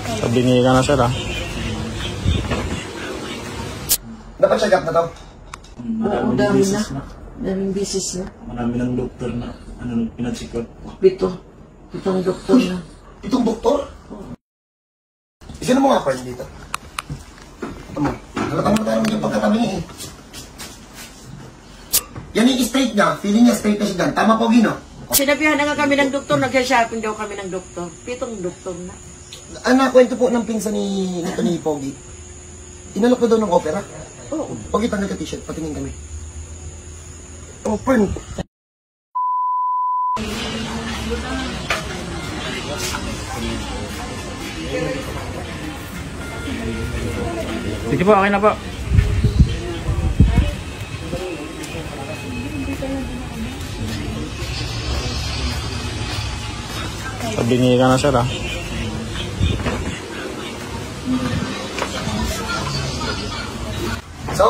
Tabingi ka na sir ah. Dapat check up na to? Oo, dami na. Daming bisis na. Marami ng doktor na pina-check up. Pitong doktor na. Itong doktor? Isa na mo nga friend dito. Ito mo. Halatang mo tayo yung pagkatabingi eh. Yan yung straight niya. Feeling niya straight na siya dyan. Tama po, Gino? Sinabihan na nga kami ng doktor. Nag-shopping daw kami ng doktor. Pitong doktor na. Kwento po ng pinsan ni Pogi. Inalok na daw ng opera. Oo. Pogi, tanggal ka t-shirt. Patingin kami. Oh, friend. Sige po, okay na po. Tabingi ka na sir ah. So,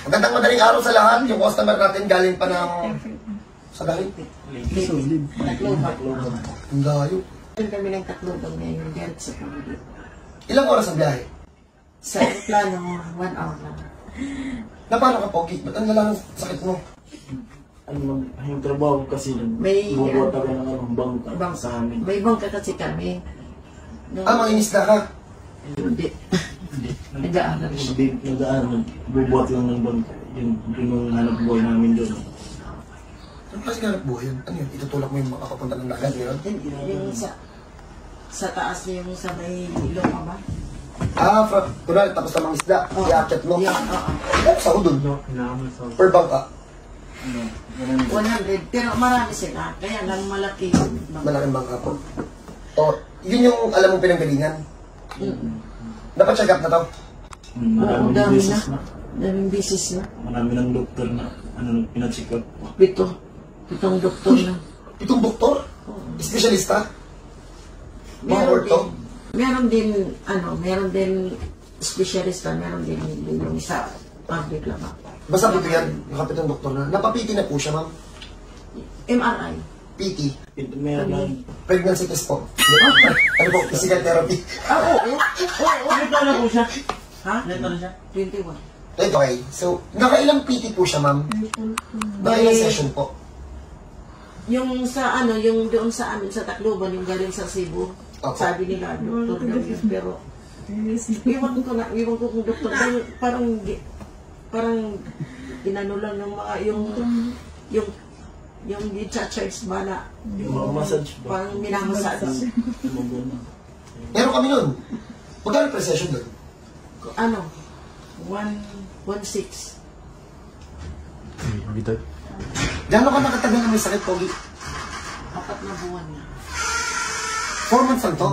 magandang madaling araw sa lahat. Yung customer natin galing pa ng... Sa galing? Tacloban. Ang layo. Kami ng Tacloban ngayon. Diyan sa pamilya. Ilang oras ang biyahe? Sa aeroplano, 1 hour lang. Na paano ka, Pogi? Ba't ang lala ng sakit mo? Yung trabaho kasi May, bubuhat ako ng bangka sa amin. May bangka kasi kami. Manginis na ka? Hindi. Nag-aaral siya. Bubuhat lang ng bangka. Yung hanap buhay namin doon. Ano kasi ganap buhay yun? Ano yun? Itutulak mo yung makapapunta ng dagat ngayon? Yung sa taas niya, yung sa may ilong ba? Kunwari, tapos na mga isda. I-akyat mo. Ano sa doon? Per bangka? 100. Pero marami sila. Kaya lang malaki. Malaking bangka po. Yun yung alam mong pinanggalingan. Dapat check up na to? Oo, dami na. Daming bisis na. Marami ng doktor na pina-check up. Pitong doktor na. Itong doktor? Espesyalista? Meron din espesyalista, meron din yung sa public lang. Basta po yan, nakapitong doktor na. Napapiti na po siya, ma'am. MRI. PT. Meron lang. Pregnancy test po. Ano po? Physical therapy. Oo. Ano po siya? Ha? Ano siya? 21. Okay. So, nakailang PT po siya, ma'am? Nakailang session po? Yung yung doon sa amin sa Tacloban, yung galing sa Cebu. Okay. Sabi nila, doktor daw yun, pero iwan ko kung doktor. Dahil parang inano lang ng mga, yung i-charge ba na, Yung massage ba? parang minamassage. Meron kami nun. Magkano per session doon? 1.6. Bidot. Gano'n ka nakatagal na may sakit, Pogi? 4 na buwan na. 4 months lang to?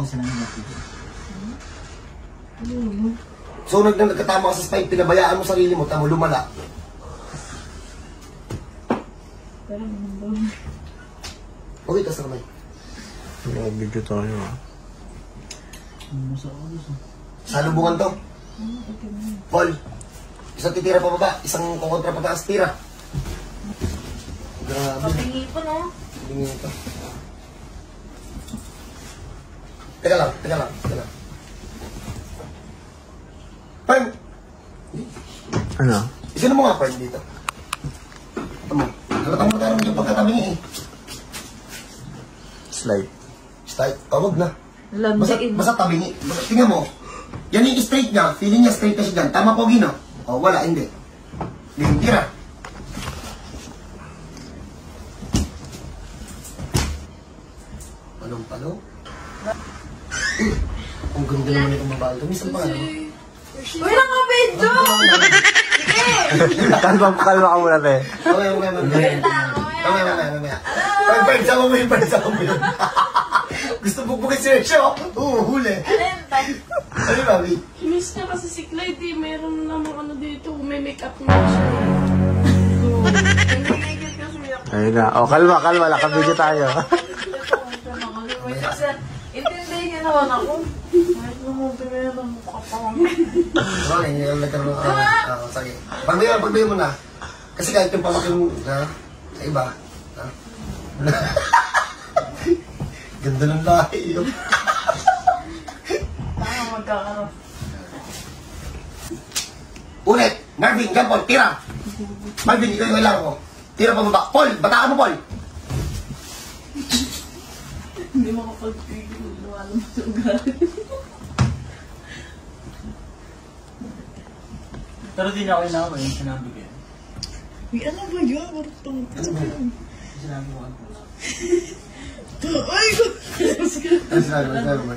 So, nagkatama ka sa spine, pinabayaan mo sarili mo, tamo lumala. Okay, tas na kamay. Video tayo ah. Salubungan to. Paul, isang titira pa baba, isang kukontra pa taas, tira. Grabe. Pabingi po, no? Pabingi ito. Teka lang. Friend! Ano? Isa na mo nga, friend, dito. Ito mo. Halatang mo tayo yung pagkatabingi eh. Slide. Tawag na. Basta tabingi. Tingnan mo. Yan yung straight niya. Feeling niya straight na siya dyan. Tama po, Gino? Wala, hindi. Tira. Palong-palong. Ang ganda naman itong babae. Minsan pa ano? Uy, nakabidyo! Kalma ka muna, te. Mamaya. Friend, sama mo yun. Gusto bugbugin si Rachel. Huli. Ano yung mami? Miss niya kasi si Clyde eh. Meron naman dito. May make-up na siya. Ayun na. Kalma. Nakabidyo tayo. Intindihin niya naman ako. Kahit naman meron mukha pa kami. Hindi lang nagkaroon. Sige. Pagbayo mo na. Kasi kahit yung pamakin na sa iba. Ganda ng lahi yun. magkakaroon. Ulit. Marvin, dyan, Paul. Tira. Marvin, ikaw yung kailangan ko. Tira pa baba. Paul, bataan mo, Paul. Hindi makapagpigil. Lumalang sa ugali. Pero di niya ako inawa yung sinabi ko yan. Uy, ano ba yun? Marutong. Sinabi ko ano. Ay, ko! Ano sinabi mo?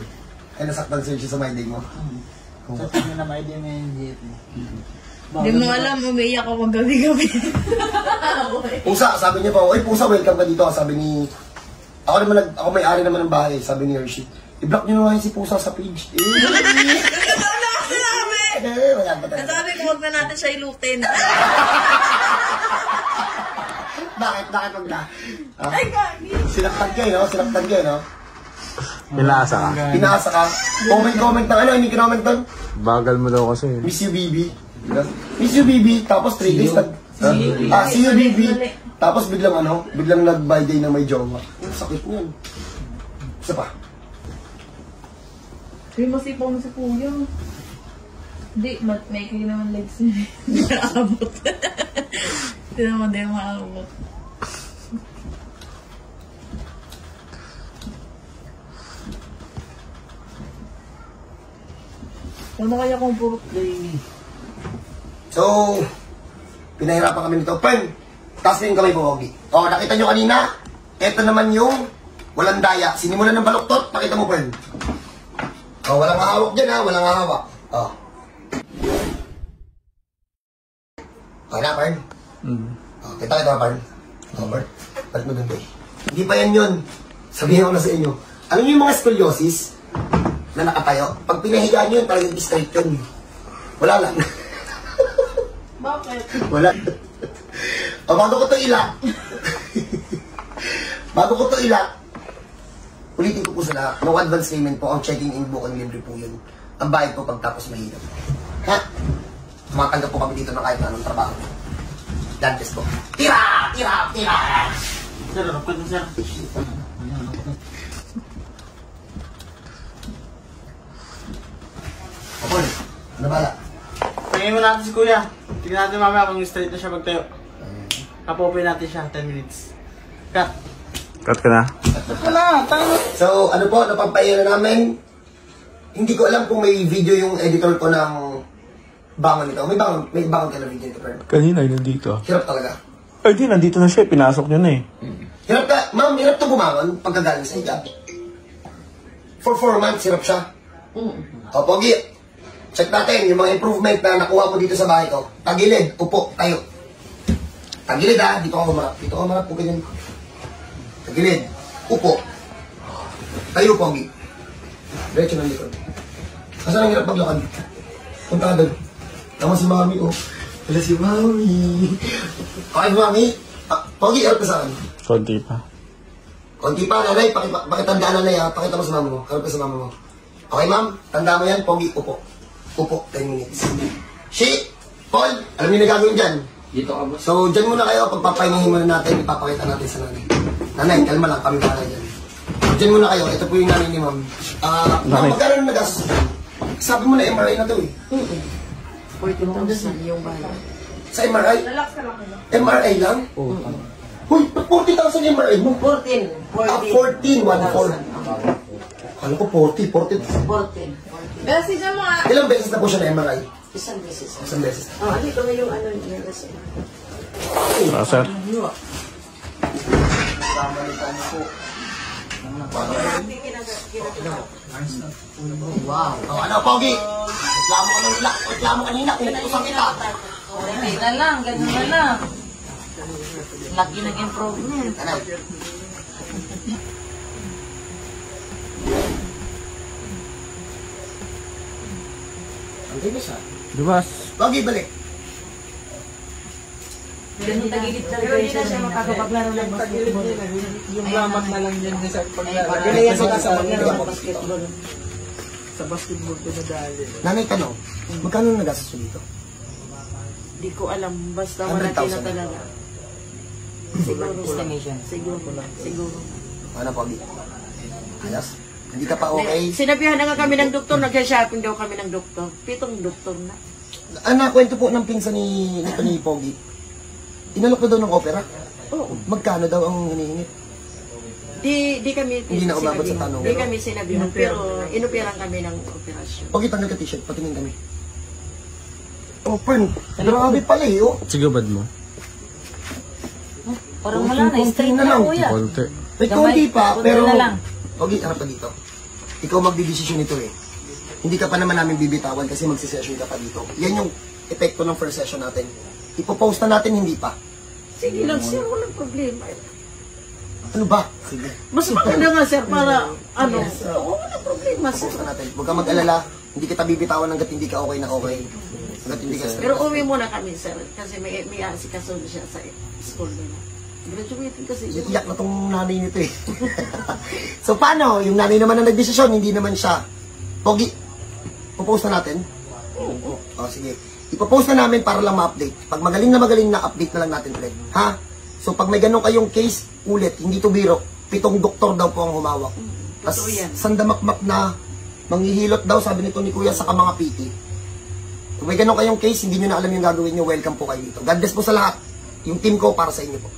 Ay, nasaktan siya sa minding mo. Sa tingin na may idea na yung diet mo. Hindi mo alam, umiiyak ako gabi-gabi. Pusa, sabi niya pa, oy Pusa, welcome ka dito. Sabi ni... Ako may-ari naman ng bahay, sabi ni Hershey. I-block niyo naman si Pusa sa page. Ano na kasi sinabi? Wala ba tayo? Nasabi ko, huwag na natin siya ilutin. Bakit wag na? Ay, gagi! Sinaktan kayo, no? Pinasa ka. Pinasa ka. Comment ng ano, hindi kinoment doon. Bagal mo daw kasi. Miss you, BB. Miss you, BB. Tapos 3 days see you, BB. Tapos biglang nag-by day na may jowa. Sakit niyan. Isa pa. Uy, masipaw na si Kuya. Hindi, may kayo naman legs niya. Hindi maabot. Hindi naman din maabot. Ano kaya kung puro play? So, pinahirapan kami nito. Pen, taas na yung kamay mo, Ogie. O, nakita nyo kanina? Ito naman yung walang daya. Sinimulan ng baluktot, pakita mo, Pen. O, walang hahawak dyan, ha? Walang hahawak. O. Okay na, Pen? O, kita, Pen. O, Pen. Balik mo dun, Pen. Hindi pa yan yun. Sabihin ko na sa inyo. Alam niyo yung mga scoliosis na nakatayo? Pag pinahigaan nyo yun, talagang straight yun. Wala lang. Bakit? Wala. O, bago ko ito ilak, ulitin ko po sa lahat. No advance payment po. Ang checking in book ang libre po yun. Ang bayad po pagtapos mahirap. Ha? Tumatanggap po kami dito ng kahit anong trabaho. God bless po. Tira! Tira! Tira! Sir, harap ka dun, sir. Apol, ano bala? Pagingin mo natin si Kuya. Tignan natin mamaya kung straight na siya magtayo. Kapopin natin siya, 10 minutes. Cut. Cut ka na. Wala, tayo. So, ano po, napampaira namin. Hindi ko alam kung may video yung editor ko ng bangon nito. May bangon ka na video nito, pero Kanina, nandito. hirap talaga. Ay, di, nandito na siya. Pinasok niyo na eh. Hirap ka, ma'am, hirap to bumangon pagkagaling sa hijab. For 4 months, hirap siya. O, Pogi, check natin yung mga improvement na nakuha mo dito sa bahay ko. Tagilid, upo, tayo. Tagilid ha, dito ka humarap. Dito ka humarap po ganyan. Tagilid, upo. Tayo, Pogi. Diretso ng likod. Kasi ang hirap maglakad. Punta ka doon. Tama si Mami, oh. Wala si Mami. Okay, Mami. Pogi, harap ka sa akin. Konti pa. Konti pa, nanay. Pakitandaan, nanay, ha. Pakita mo sa mama mo. Harap ka sa mama mo. Okay, ma'am. Tanda mo yan. Pogi, upo. Upo, 10 minutes. Shi, Paul, alam niyo na gagawin dyan. Dito ka, boss. So, dyan muna kayo. Pagpapahingahin muna natin, ipapakita natin sa nanay. Nanay, kalma lang. Kami para dyan. Dyan muna kayo. Ito po yung nanay ni ma'am. Ma'am, magkano na nagastos dyan? Sabi mo na MRI na to eh. 40,000 yung bayan. Sa MRI? Relax ka lang kayo. MRI lang? Oo. Uy, 40,000 MRI mo? 14. 14, 1,400. Kala ko 40. 14. Kasi dyan mga... Ilang beses na po siya na MRI? Isang beses. Isang beses. Oh, dito na yung ano niya kasi. Sir. Wow. Oh, ano, Pogi? Reklamo kanina, pinutusan kita. Okay na lang, ganun na lang. Laki ng improvement. Ano? Ang tigas siya. Dimas. Pogi, balik. Ganun tagilid talaga yun siya makakapaglaro ng basketball. Yung lamat na lang yan sa paglalagay. Kaya yan sila sa paglaro ng basketball. Sa basketball pinadali. Nanay, tanong, magkano na nagastos mo dito? Di ko alam, basta malaki na 100,000. talaga. Siguro. Estimation. Siguro. Ano, Pogi? Ayos? Hindi ka pa okay? Sinabihan na nga kami ng doktor, nag-shopping daw kami ng doktor. 7 doktor na. Kwento po ng pinsan ni Pogi. Inalok na daw ng opera? Oo. Magkano daw ang hinihingi? Di kami Hindi na umabot sa tanong. Di kami sinabihan, pero inupiran kami ng operasyon. Pogi, tanggal ka t-shirt, patingin kami. Oh, Pern, grabe pala eh, oh. Sigubad mo. Parang wala na, straight na na lang. kuya. Konti. May konti pa, konti pero... na lang. Pogi, harap ka dito. Ikaw magdidesisyon nito eh. Hindi ka pa naman namin bibitawan kasi magsisession ka pa dito. Yan yung epekto ng first session natin. Ipopost na natin, hindi pa. Sige lang, sir, walang problema. Ano ba? Sige. Mas maganda nga, sir, para, oo, walang problema, sir. Post na natin. Huwag kang mag-alala. Hindi kita bibitawan hanggat hindi ka okay na okay. Hanggat hindi ka stress. Pero uwi muna kami, sir, kasi may asikaso siya sa school nila. Graduating kasi siya. Iyak na tong nanay nito eh. So paano? Yung nanay naman ang nagdesisyon, hindi naman siya. Pogi, popost na natin? Oo. Oh, sige. Ipopost na namin para lang ma-update. Pag magaling na update na lang natin ulit. Ha? So pag may ganun kayong case, ulit, hindi to biro. 7 doktor daw po ang humawak. Tapos Totoo yan. sandamakmak na manghihilot daw, sabi nito ni Kuya, sa mga PT. Kung may ganun kayong case, hindi nyo na alam yung gagawin nyo, welcome po kayo dito. God bless po sa lahat. Yung team ko para sa inyo po.